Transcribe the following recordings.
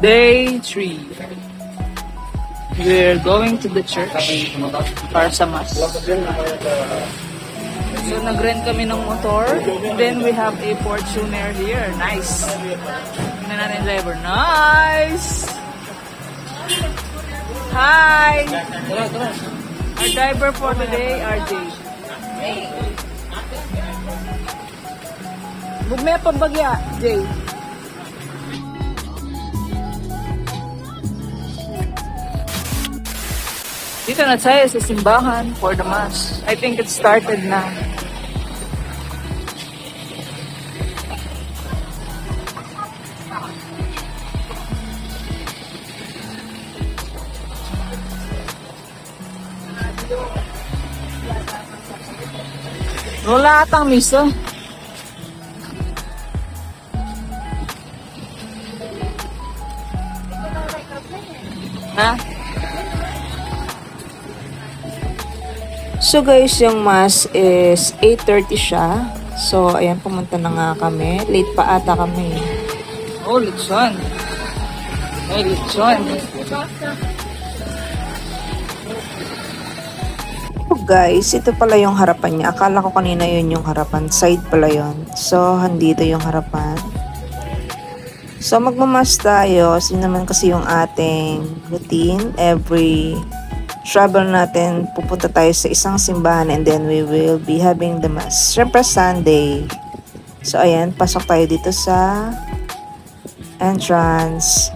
Day 3. We're going to the church para sa Mass. So, nag-rent kami ng motor. And then, we have a Fortuner here. Nice. Tingnan natin yung driver. Nice! Hi! Our driver for today, RJ. Bugme pambagya, Jay. Dito na tayo sa simbahan for the Mass. I think it started na. Wala atang misa. Ha? So guys, yung Mass is 8:30 siya. So ayan, pumunta na nga kami. Late pa ata kami. Oh, lechon. Ay, lechon. Oh guys, ito pala yung harapan niya. Akala ko kanina yun yung harapan. Side pala yun. So, handito yung harapan. So, magmamas tayo. Kasi naman kasi yung ating routine. Every travel natin, pupunta tayo sa isang simbahan and then we will be having the Mass. Siyempre, Sunday. So, ayan. Pasok tayo dito sa entrance.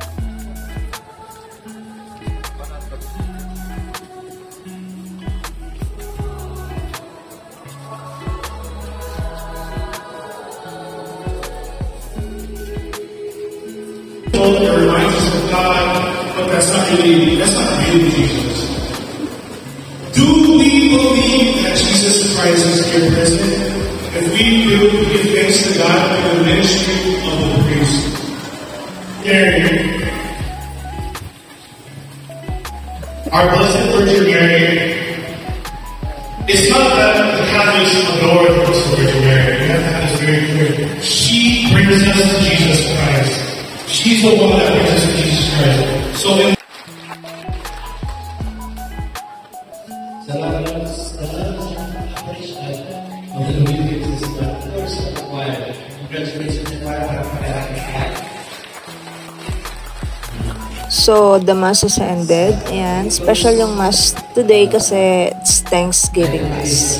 It reminds us of God, but that's not really Jesus. Do we believe that Jesus Christ is here present? If we do, give thanks to God for the ministry of the priest. Mary, our Blessed Virgin Mary, it's not that the Catholics adore the Blessed Virgin Mary. We have to have this very clear. She brings us to Jesus Christ. She's the one that brings us to Jesus Christ. So in So, the Mass is ended. Ayan, special yung Mass today kasi it's Thanksgiving Mass.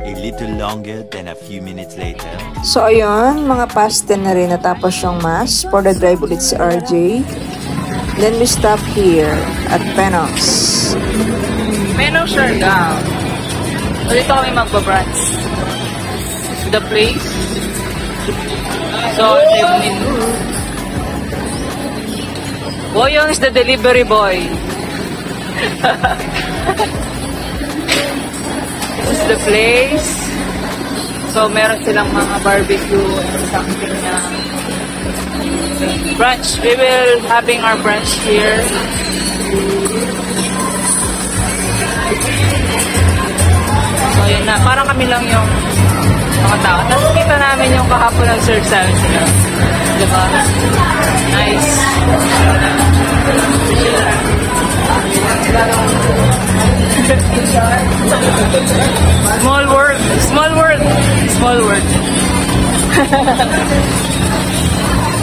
A little longer than a few minutes later. So, ayun, mga past 10 na rin natapos yung Mass. For the drive ulit si RJ. Then we stop here at Penox. Penox Siargao. So, dito kami magbabrunch. The place. So, evening. Boyong is the delivery boy. This is the place. So, meron silang mga barbecue and something na brunch. We will having our brunch here. So, yun na. Parang kami lang yung mga tao. Tapos kita namin yung kahapon nag-serve sa amin sila. Diba? Nice. Small world. Small world. Small world.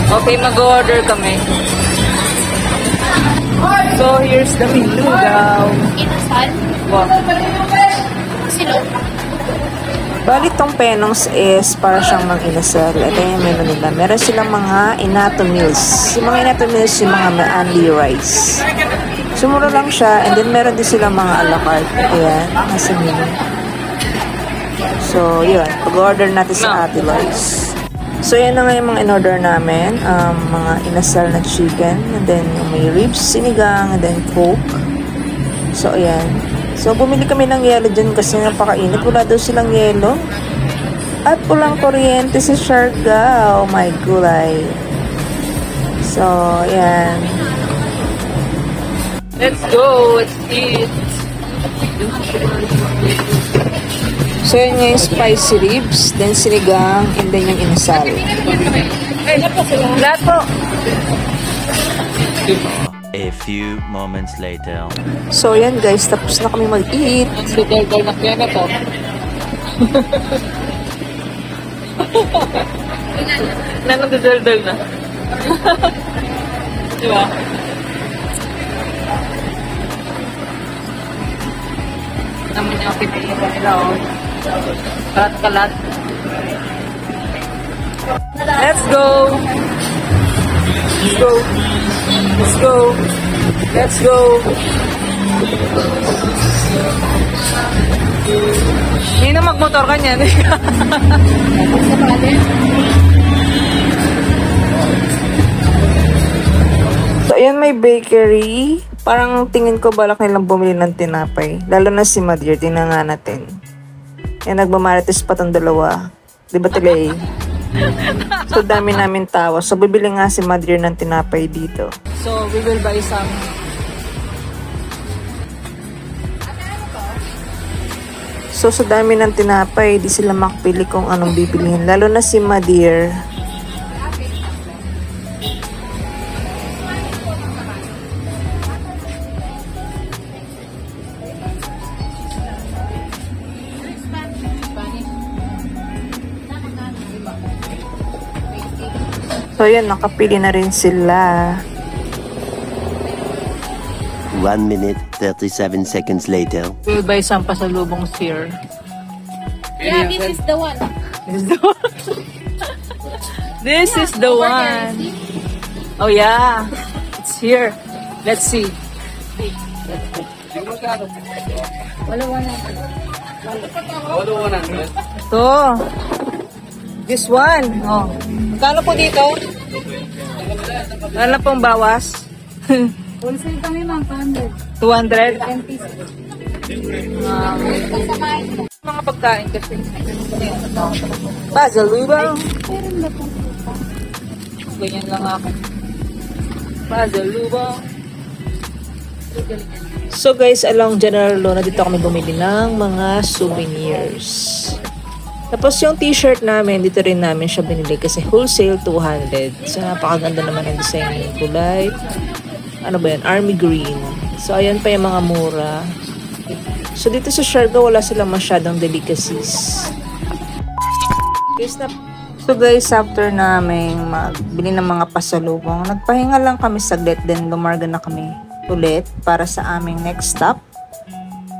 Okay, mag-order kami. So, here's the menu daw. Inasal? Wow. Sino? Bali tong Penongs is para siyang mag-inasal. Ito yung menu nila. Meron silang mga inato meals. Yung mga inato meals, yung mga only rice. Sumuro lang siya. And then meron din silang mga a la carte. Ayan, nasa menu. So, yun. Pag-order natin sa Ate Lois. So, yan na nga yung mga in-order namin. Mga inasal na chicken. And then, yung may ribs, sinigang, and then coke. So, ayan. So, bumili kami ng yelo dyan kasi napakainit. Wala daw silang yelo. At walang kuryente sa Siargao. Oh my gulay. So, ayan. Let's go! Let's eat! So, yun nga yung spicy ribs, then sinigang, and then yung inasal. Lahat po! A few moments later. So, yan guys, tapos na kami mag-eat. Ang dudal-dal na kaya na to. Nanong-dudal-dal na. Diba? Naman yung pipilihan nila, oh. Kalat-kalat. Let's go! Let's go! Let's go! Let's go! Hindi na magmotor ka niyan. So, ayan may bakery. Parang tingin ko balak nilang bumili ng tinapay. Lalo na si Madir, tingnan nga natin. Yan, nagmamarites pa tong dalawa. Di ba Tilay? So, dami namin tawa. So, bibili nga si Madir ng tinapay dito. So, we will buy some. So, sa dami ng tinapay, di sila makapili kung anong bibilihin. Lalo na si Madir. So, yan, nakapili na rin sila. 1 minute, 37 seconds later. We will buy some pasalubongs here. Yeah, this is the one. This is the one. Oh yeah, it's here. Let's see. Ito. This one. Oh. Kano po dito? Ano pong bawas? Wholesale kami, ma'am, 200? 200. Mga pagkain kasi. Pasalubong. Ganyan lang ako. Pasalubong. So guys, along General Luna, dito kami bumili ng mga souvenirs. Tapos yung t-shirt namin, dito rin namin siya binili kasi wholesale 200. So napakaganda naman ang design ng kulay. Ano ba yan? Army green. So ayan pa yung mga mura. So dito sa Siargao, wala silang masyadong delicacies. So guys, after namin magbili ng mga pasalubong, nagpahinga lang kami saglit, then lumarga na kami ulit para sa aming next stop.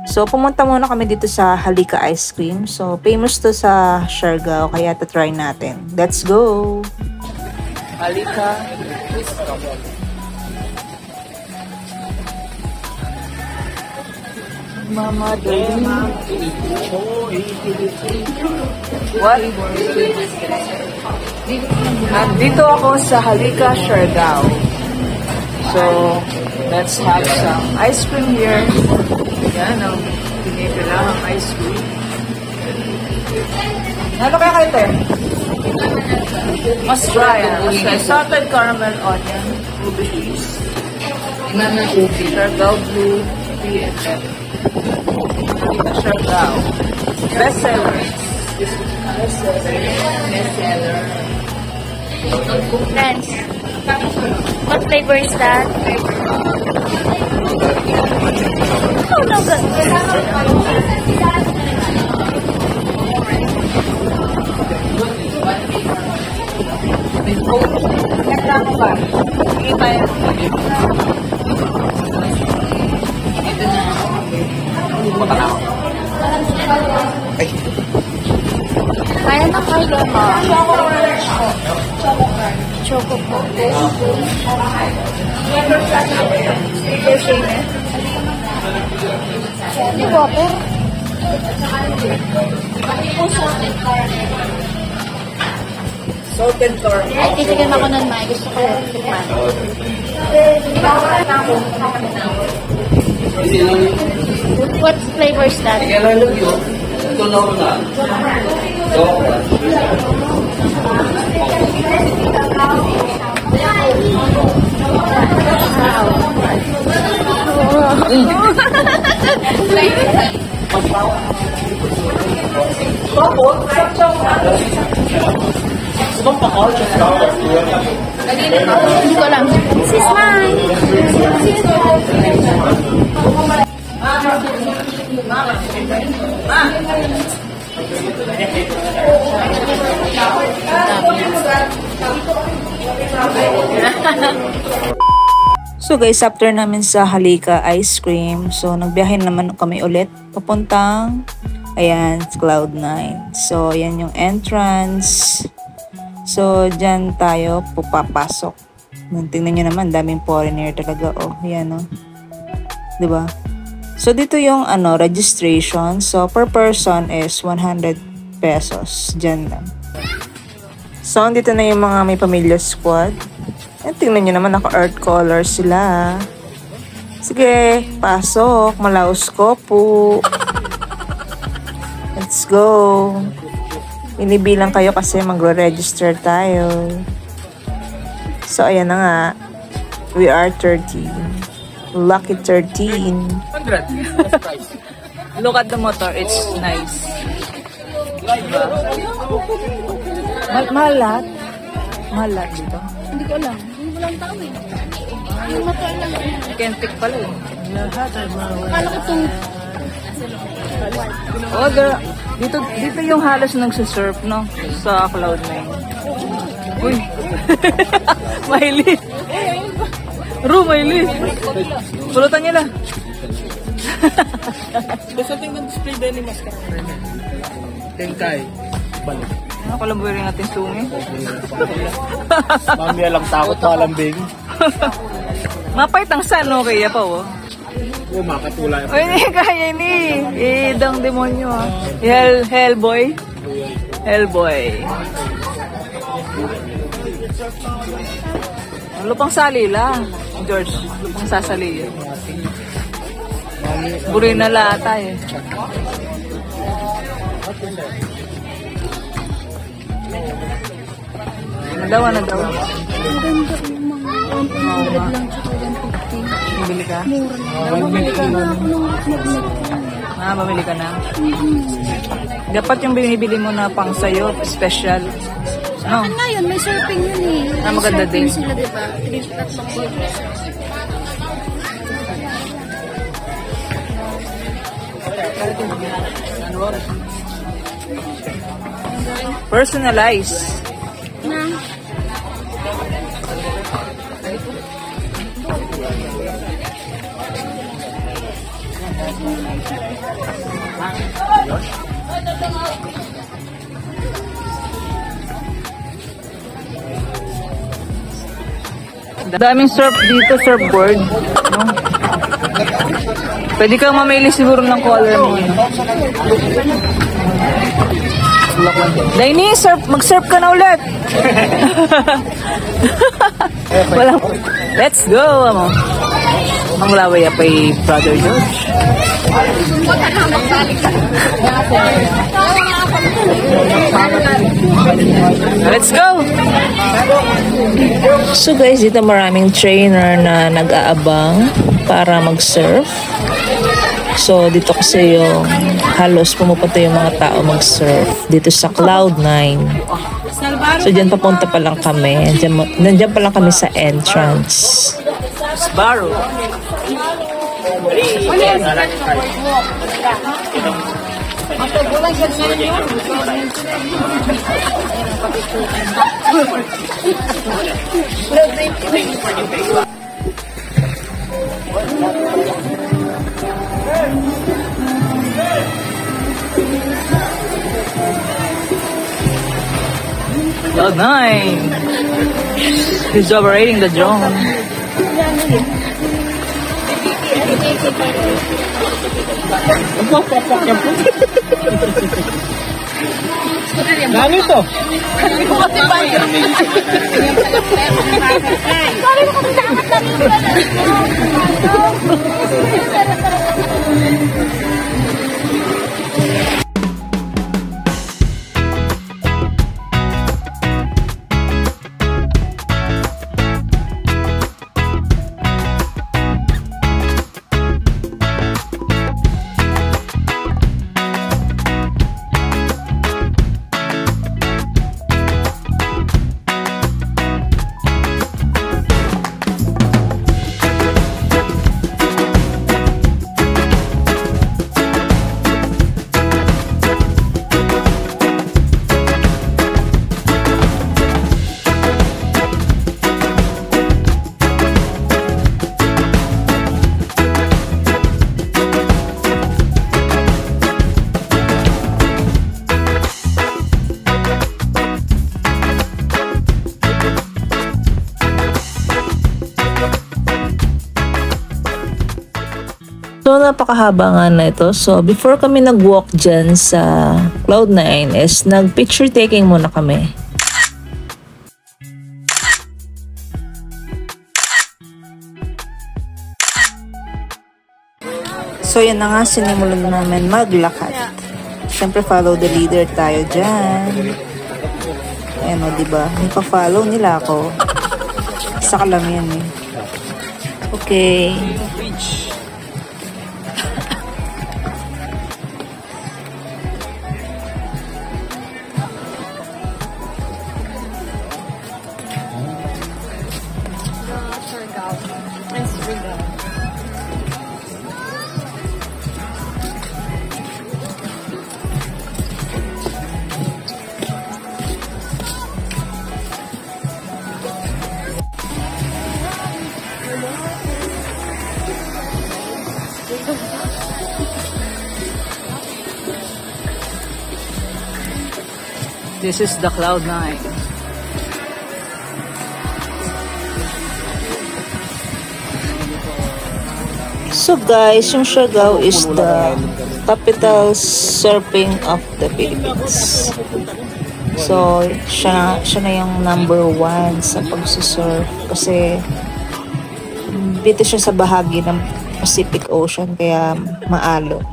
So pumunta muna kami dito sa Halika Ice Cream. So famous to sa Siargao, kaya try natin. Let's go! Halika. Mama Day. What? Nandito ako sa Halika, Siargao. So, let's have some ice cream here. Yan ang pinipila ang ice cream. Ano kaya kayo ito? Must try. Must try. Salted caramel onion, ruby cheese. Siargao blue, BFF. Siargao. Best seller. Bestseller. Friends, what flavor is that? Oh, no good. Reklamo ba? Sige tayo. Ito na. Ay. Kaya na kayo. Choco po. Hindi water. Salted corn. Ay, titigil ako nun, May. Gusto ko yung tikman. What flavor is that? Hindi ko alam. This is mine. So guys, after namin sa Halika Ice Cream, so nagbiyahe naman kami ulit papuntang, ayan, Cloud9. So yan yung entrance. So dyan tayo pupapasok. Tingnan nyo naman, daming foreigner talaga. Oh, yan oh. Diba? So dito yung registration. So per person is 100 pesos. Dyan lang. So dito na yung mga may pamilya squad. Tingnan nyo naman, naka-earth color sila. Sige, pasok. Malaos ko po. Let's go. Inibilang kayo kasi magre-register tayo. So, ayan na nga. We are 13. Lucky 13. 100. Look at the motor. It's nice. Diba? Mahal lahat? Mahal lahat dito? Hindi ko alam. Hindi ko lang tao eh. Yung motor lang. Kentik pala eh. Akala ko itong Oh, dito yung halos nagsusurf, no? Sa Cloud9. Uy! Mahilig! Mahilig! Pulutan niya lang. Basta tingnan display din ni Master. Tengkay. Balik. Ano kalabuhin natin sungi? Mamaya lang takot malambing. Mapaitang san, no? Kaya pa, oh. Oo, makatulay. Uy, hindi kaya ni. Idang demonyo, ah. Hellboy. Hellboy. Lupang salila. George, lupang sasali yun. Buri na lata eh. Nadawa. maganda yung mga 100 lang tsaka 150. Bibili ka? Mura lang. Bumili ka na ako ng magnet. Mamili ka na? Dapat yung binibili mo na pang sayo, special. No? Ano nga yun? May surfing yun eh. Maganda din. May surfing sila, diba? Tatlong series. Personalize. Na? Daming surf dito, surfboard. No? Pwede kang mamili siguro ng color mo. Daini, mag-surf ka na ulit. Walang. Let's go, amo. Ang laway apay Brother George. Let's go! So guys, dito maraming trainer na nag-aabang para mag-surf. So dito kasi yung halos pumupunta yung mga tao mag-surf dito sa Cloud9. So dyan papunta pa lang kami. Nandyan pa lang kami sa entrance. Sbarro. Cloud9. He's operating the drone. Lalo to. So, napakahaba nga na ito. So, before kami nag-walk dyan sa Cloud9 is nag-picture taking muna kami. So, yan na nga, sinimulan namin maglakad. Siyempre, follow the leader tayo dyan. Ayan o, diba? May pa-follow nila ako. Isa ka lang yan eh. Okay. This is the Cloud9. So guys, yung Siargao is the capital surfing of the Philippines. So, siya na yung number 1 sa pagsusurf kasi dito siya sa bahagi ng Pacific Ocean kaya maalon.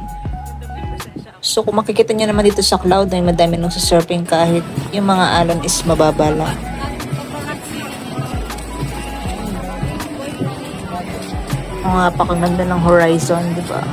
So, kung makikita nyo naman dito sa Cloud9, madami nung sa surfing kahit yung mga alon is mababa lang. Ang napakaganda ng horizon, di ba?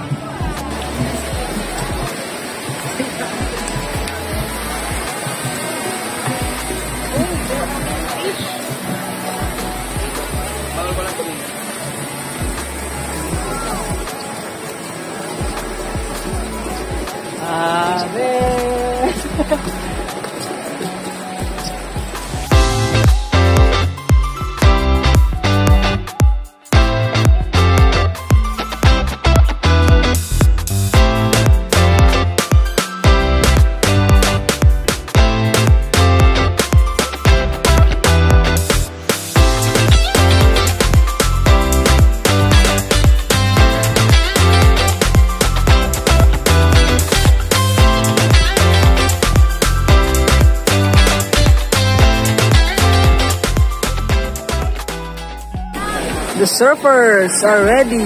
The surfers are ready.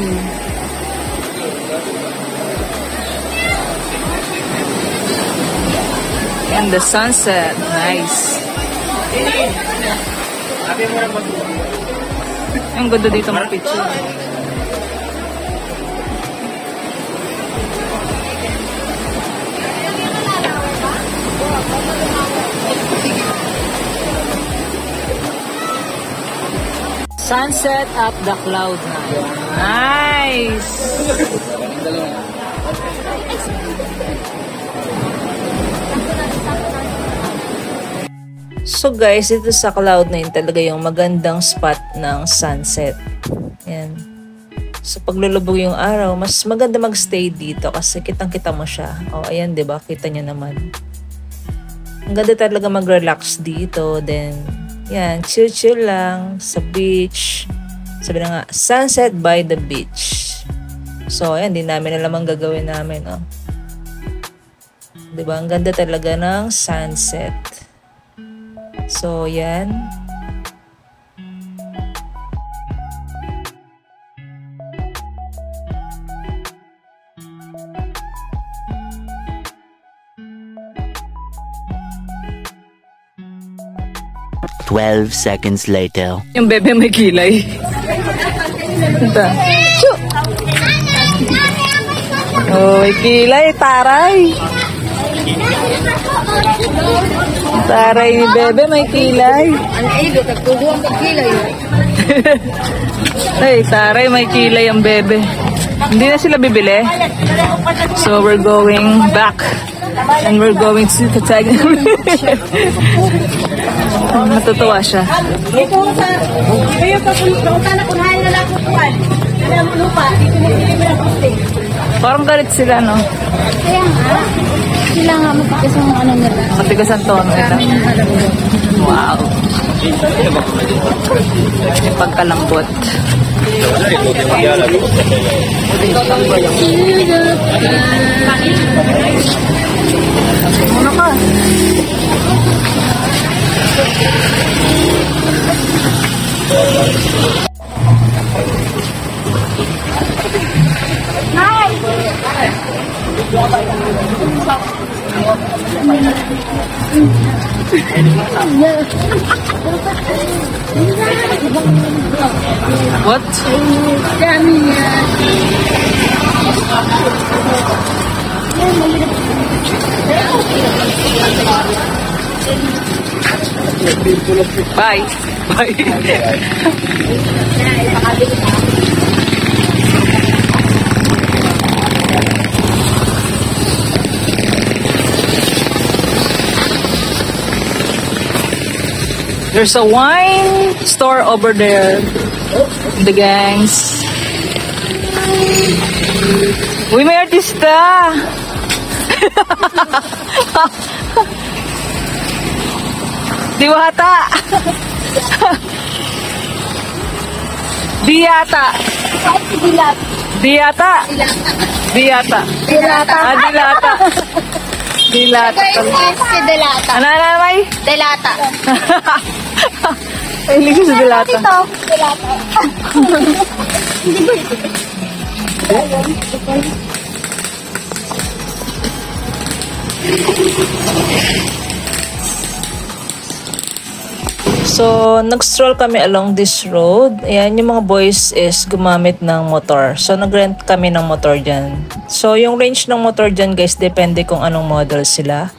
And the sunset, nice. Ang ganda dito mag-picture. Sunset at the Cloud9. Nice! So guys, ito sa Cloud9 talaga yung magandang spot ng sunset. Yan. So paglulubog yung araw, mas maganda magstay dito kasi kitang-kita mo siya. O ayan, 'di ba? Kita niyo naman. Ang ganda talaga mag-relax dito. Then, yan, chill-chill lang sa beach. Sabi na nga, sunset by the beach. So, ayan, di namin alam ang gagawin namin, oh. Diba? Ang ganda talaga ng sunset. So, yan. "12 seconds later." Yung bebe may kilay. Ito. Choo! Oh, may kilay, taray. Taray ni bebe, may kilay. Ang ido, tagtubuang pagkilay. Ay, taray, may kilay ang bebe. Hindi na sila bibili. So, we're going back. And we're going to Katagan. Matutuwa siya. Ito sa, kayo papunta na kung hain na lang kukuhan. Alam mo lupa, ito na hindi mo na posting. Parang galit sila, no? Kaya nga, sila nga matigas ang ano nila. Matigas ang tono ito. Wow. Yung pagkalambot. Ano ka? What? Dami yan. Bye. Bye. There's a wine store over there. The gangs. Uy, may artista! Diwata! Diata! Diata! Diata! Dilata. Ah, dilata! Dilata. Si Dilata. Ano na may? Dilata. Ay, hindi ko sa dilata. Ito, Dilata. So, nag-stroll kami along this road. Ayan, yung mga boys is gumamit ng motor. So, nag-rent kami ng motor dyan. So, yung range ng motor dyan, guys, depende kung anong model sila.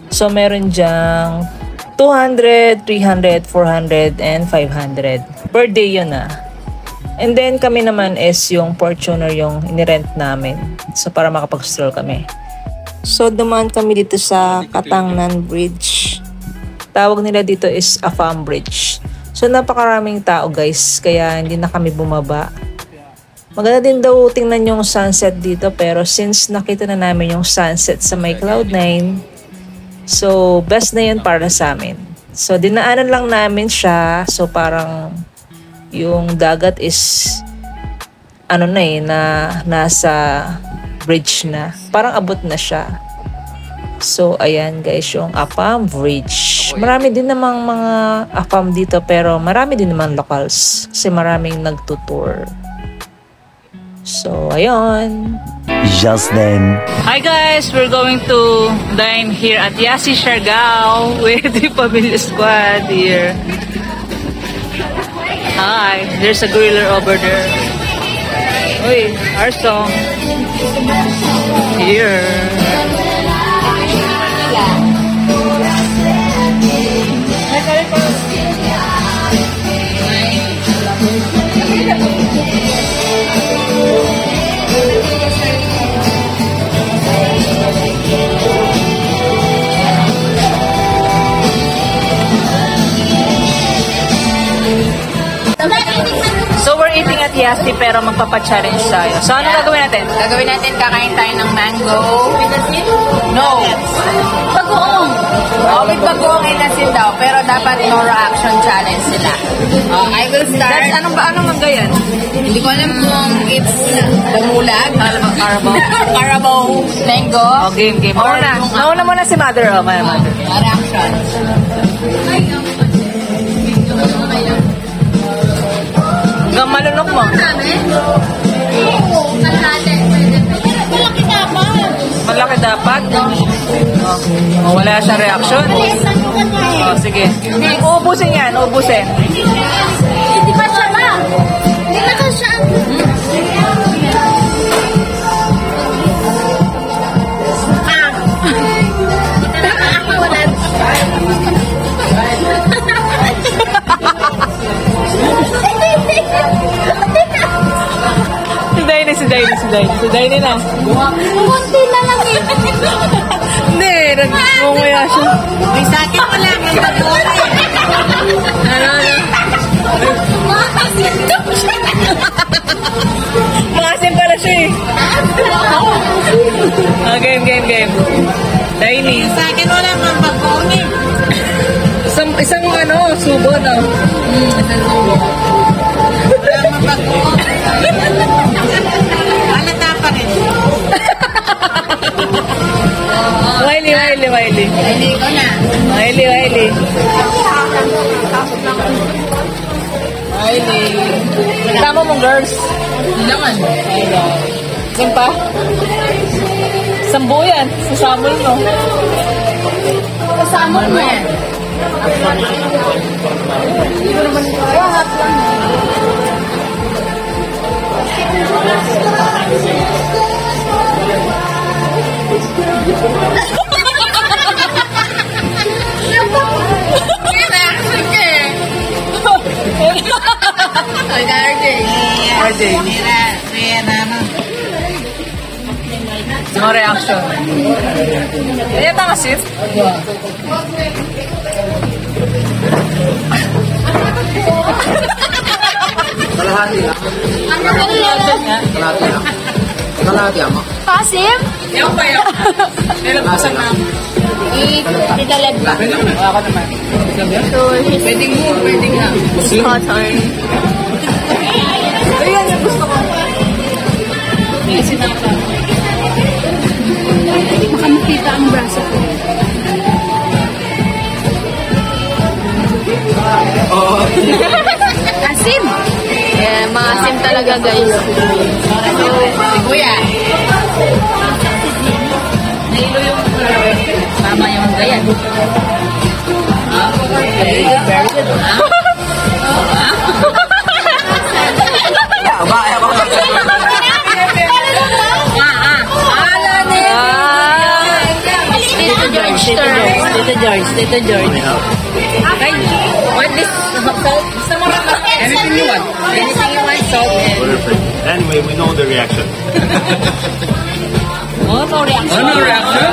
So, meron dyang 200, 300, 400, and 500. Per day yun ah. And then, kami naman is yung Fortuner yung inirent namin. So, para makapag-stroll kami. So, dumaan kami dito sa Katangnan Bridge. Tawag nila dito is Afam Bridge. So, napakaraming tao guys, kaya hindi na kami bumaba. Maganda din daw tingnan yung sunset dito, pero since nakita na namin yung sunset sa may Cloud9, so best na yun para sa amin. So, dinaanan lang namin siya. So, parang yung dagat is ano na eh, na nasa bridge na. Parang abot na siya. So, ayan guys, yung Afam Bridge. Marami din namang mga Afam dito, pero marami din naman locals. Kasi maraming nagtutour. So, ayun. Just then. Hi guys, we're going to dine here at Yasi Siargao with the Pamilya Squad here. Hi, there's a griller over there. Uy, our song. Here. So we're eating at Yasti pero magpapa-challenge tayo. So ano gagawin natin? Gagawin natin, kakain tayo ng mango. No. Bagoong. With bagoong inasin daw, pero dapat no reaction challenge sila. I will start. Anong mangga yan? Hindi ko alam kung it's damulag, Carabao, mango, Game. Nauna muna si Mother. Mother. reaction. Hanggang malunok mo. Malaki dapat. Wala siya reaction. Sige. Uubusin yan, uubusin. Hindi pa siya ba? Hindi na ka siya. Si Daini na. Kunti na lang eh. Hindi, nagmumaya siya. May sakit mo lang, may bagoong. Maasim pala siya eh. Game. Daini. Sa akin wala mang bagoong eh. Isang subo na. Isang subo. Wala mang bagoong. Halata pa rin. Wiley. Hindi ko na. Wiley. Tama mong girls. Hindi naman. Yan pa? Sambo yan. Sasamol mo. Kasama mo yan. RJ. No reaction. Ayan na kasi. Kalahati lang. Kalahati ako. Pasim? Yan pa. Meron pa na. Italad ba? Ako naman. Pwedeng na. Hot horn. Ayan yung gusto ko. Kasi na pa. Baka makita ang braso ko. Asim! Yeah, maasim talaga guys. So, kuya. Nailo yung tama yung gayan. Very good. Tito George. Okay. What this salt? Gusto mo rin anything you want. Anything you want, salt and... Perfect. Anyway, we know the reaction. No reaction. No reaction?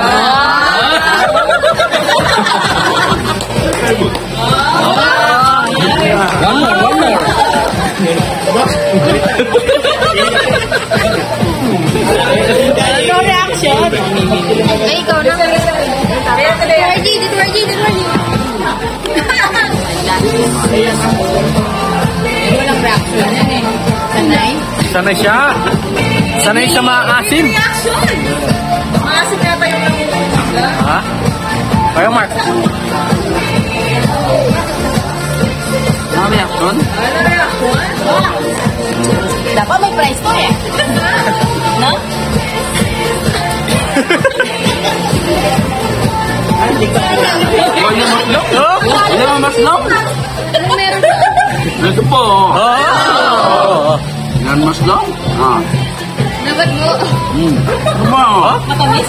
One more. No reaction. Ay, ikaw na. Dito, Reggie. Walang reaction. Sanay? Sanay siya. Sanay siya maasim. Reaction! Maasim yata yung nangyayari. Ha? Kayo, Mark. Ano reaction? Ano reaction? Dapat may price to eh. No? Ano yung maslong? Meron ba? Ito po. Yan maslong? Dapat mo. Matamis.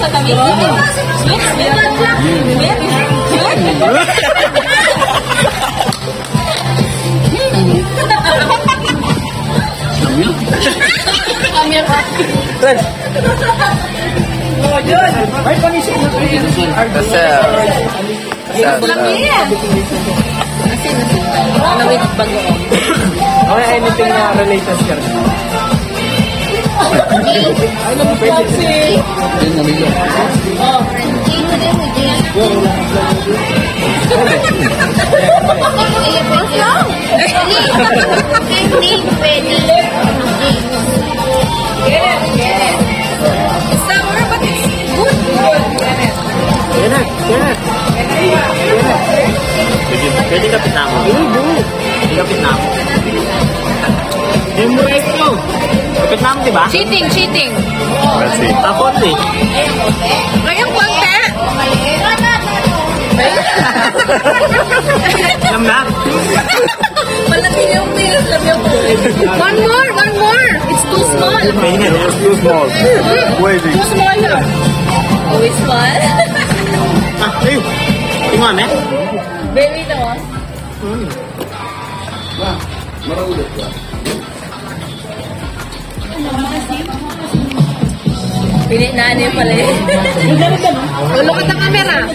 Okay, anything na related ka rin. Sour, but it's good. Pwede kapit na ako. Pwede kapit na ako. Yung break nyo. Kapit na ako, diba? Cheating. Ako, eh. Ngayong konti. Alam na. Malaki yung pills. One more. It's too small. It's too small. Waving. Too small na. Oh, it's small? Ah, hey. Tingnan, eh. Very no. Pininaan niya pala eh. Look at the camera.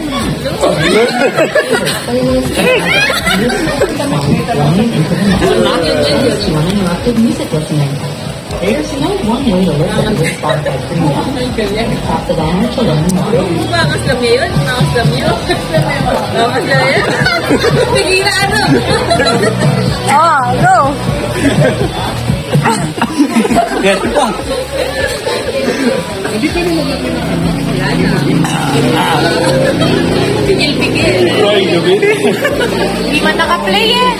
There's no one way to listen to this podcast anymore. Tap the banner to learn more. Bakas lang yun. Tigila ano? Go! Get po. Pigil. Di man naka-play eh.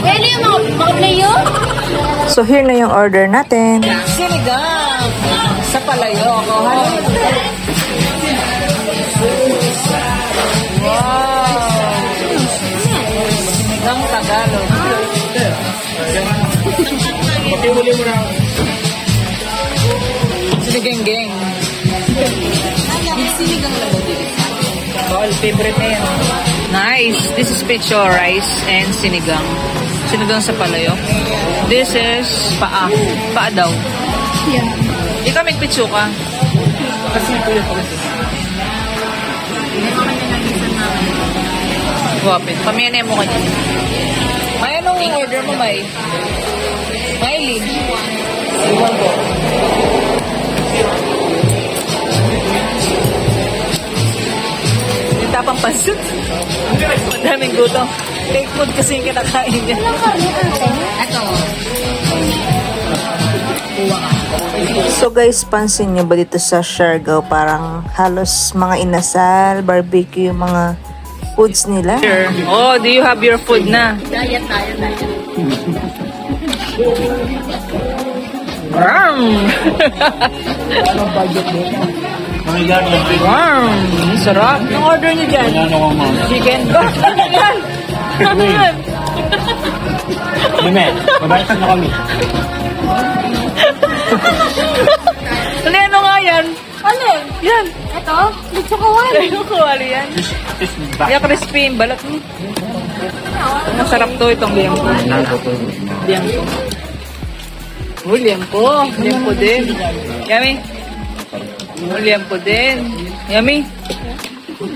Pwede yung maka-play yun? So here na yung order natin. Sinigang sa palayo. Wow! Sinigang Tagalog. Pakihuli mo na. Sinigang-geng. Sinigang na ba? All favorite na yan. Nice. This is pecho rice and sinigang. Sinigang sa palayo. This is paa. Paa daw. Yeah. Ikaw may pecho ka. Guwapin. Pamiyane mo kanina. May anong order mo, May? Miley. Iwan ko. Yung tapang pansut. Madaming gutom. Cake food kasi yung kinakain niya. Ito. So guys, pansin nyo ba dito sa Siargao, parang halos mga inasal, barbecue, mga foods nila. Oh, do you have your food na? Diet. Ram! Ram! Sarap. Yung order niyo dyan? Chicken. Ano yan? Dime, mabayatag na kami. Ano nga yan? Ano? Yan. Ito? Lito kawali. Ayun, kawali yan. Yung crispy yung balat mo. Masarap to itong liempo. Liempo. Oh, liempo. Liempo din. Yummy. Oh, liempo din. Yummy.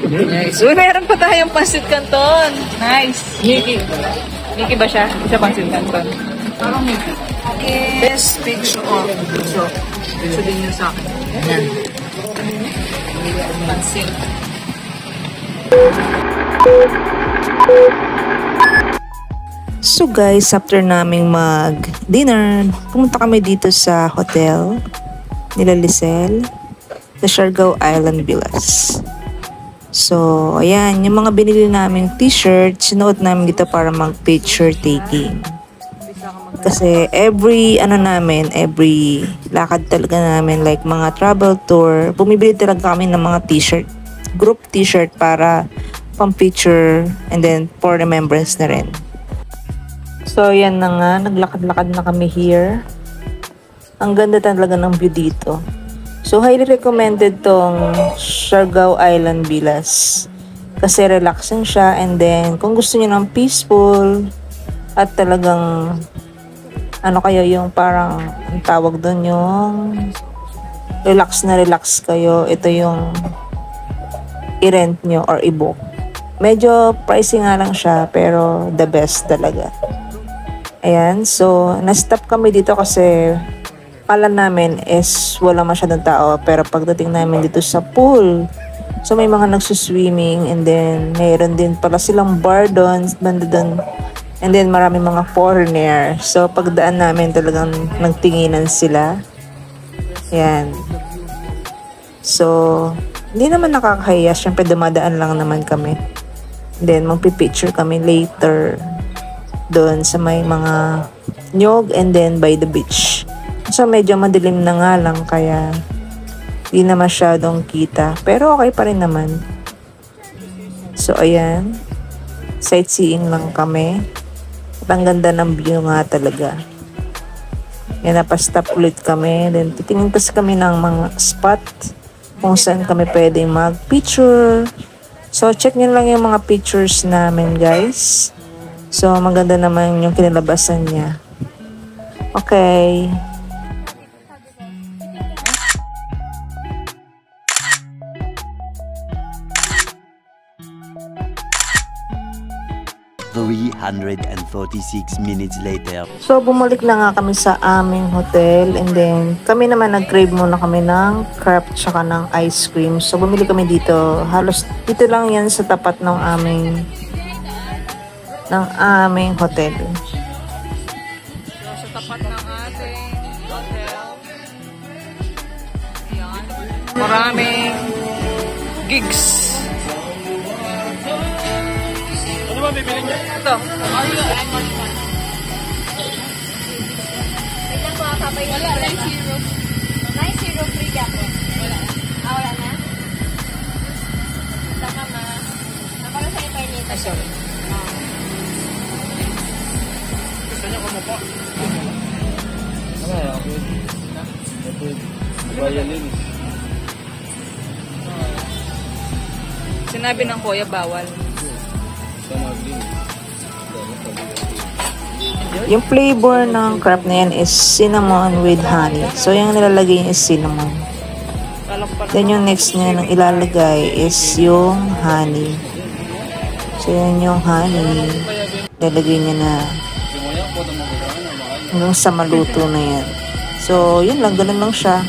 Nice. Uy, meron pa tayong pansit canton. Nice. Mickey ba siya? Isa pansit canton. Parang Mickey. Okay. Best picture of picture. Picture din yun sa akin. Yan. Pansit. So guys, after naming mag-dinner, pumunta kami dito sa hotel nila Lisel sa Siargao Island Villas. So, ayan, yung mga binili naming t-shirt, sinuot namin dito para mag-picture taking. Kasi every lakad talaga namin, like mga travel tour, bumibili talaga kami ng mga t-shirt, group t-shirt para pang picture and then for remembrance na rin. So, yan na nga, naglakad-lakad na kami here. Ang ganda talaga ng view dito. So, highly recommended tong Siargao Island Villas. Kasi relaxing siya, and then kung gusto niyo ng peaceful at talagang yung parang ang tawag doon, yung relax kayo, ito yung i-rent nyo or i-book. Medyo pricey nga lang siya, pero the best talaga. Ayan, so na-stop kami dito kasi akala namin is wala masyadong tao, pero pagdating namin dito sa pool, so may mga nagsuswimming, and then mayroon din pala silang bar doon, banda doon, and then marami mga foreigner. So pagdaan namin talagang nagtinginan sila. Yan. So hindi naman nakakahiya, syempre dumadaan lang naman kami. Then magpipicture kami later doon sa may mga nyog and then by the beach. So medyo madilim na nga lang, kaya di na masyadong kita, pero okay pa rin naman. So ayan, sightseeing lang kami at ang ganda ng view nga talaga. Yan, napastop ulit kami, then titingin kasi kami ng mga spot kung saan kami pwede mag picture. So check nyo lang yung mga pictures namin, guys. So maganda naman yung kinalabasan niya. Okay. minutes later. So bumalik na nga kami sa aming hotel, and then kami naman nag-crave muna kami ng crepe tsaka ng ice cream. So bumili kami dito. Halos dito lang yan sa tapat ng aming hotel. Sa tapat ng ating hotel. Ayan. Maraming gigs. Ano ba bibili niya? Ito. Wala, 903 dapat. Wala. Wala na? Saka ma. Nakala sa internet. Sorry. Gusto niya kumupo. Ano ya? Violin. Sinabi ng kuya bawal. Yung flavor ng crepe na yan is cinnamon with honey. So yung nilalagay niya is cinnamon. Then yung next niya nang ilalagay is yung honey. So yun yung honey. Lalagay niya na hanggang sa maluto na yan. So yun lang, ganun lang siya.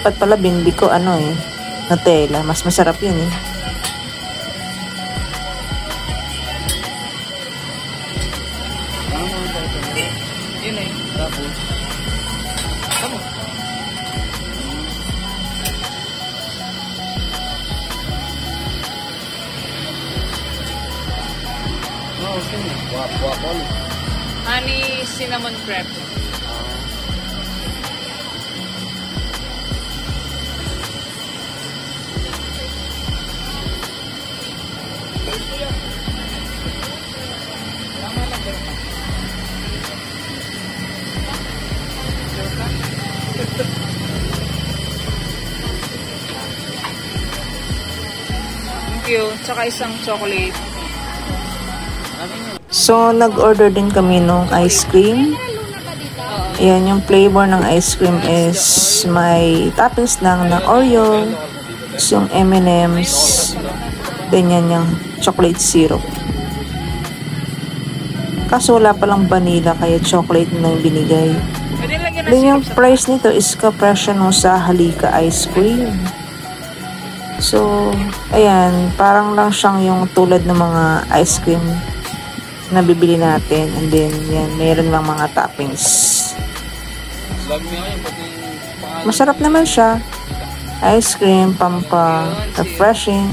Dapat pala binili ko Nutella. Mas masarap yun eh. Yun eh. Tapos. Tama. Honey cinnamon crepe. Thank you. Tsaka isang chocolate. So, nag-order din kami nung ice cream. Ayan, yung flavor ng ice cream is may toppings lang na Oreo, yung M&M's, then yan yung chocolate syrup. Kaso wala palang vanilla, kaya chocolate na yung binigay. Then yung price nito is kapresyo nung sa Halika ice cream. So, ayan, parang lang siyang yung tulad ng mga ice cream na bibili natin, and then yan, mayroon lang mga toppings. Masarap naman siya. Ice cream, refreshing.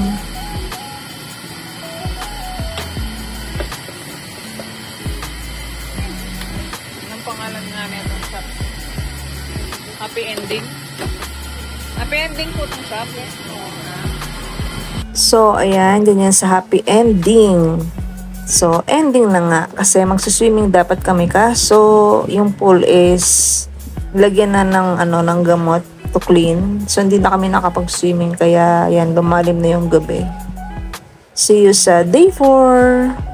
Anong pangalan nga nitong shop? Happy Ending? Happy Ending po itong shop? So, ayan, ganyan sa Happy Ending. So, ending na nga. Kasi magsuswimming dapat kami, kaso yung pool is lagyan na ng gamot to clean. So, hindi na kami nakapag-swimming. Kaya, yan, lumalim na yung gabi. See you sa day 4.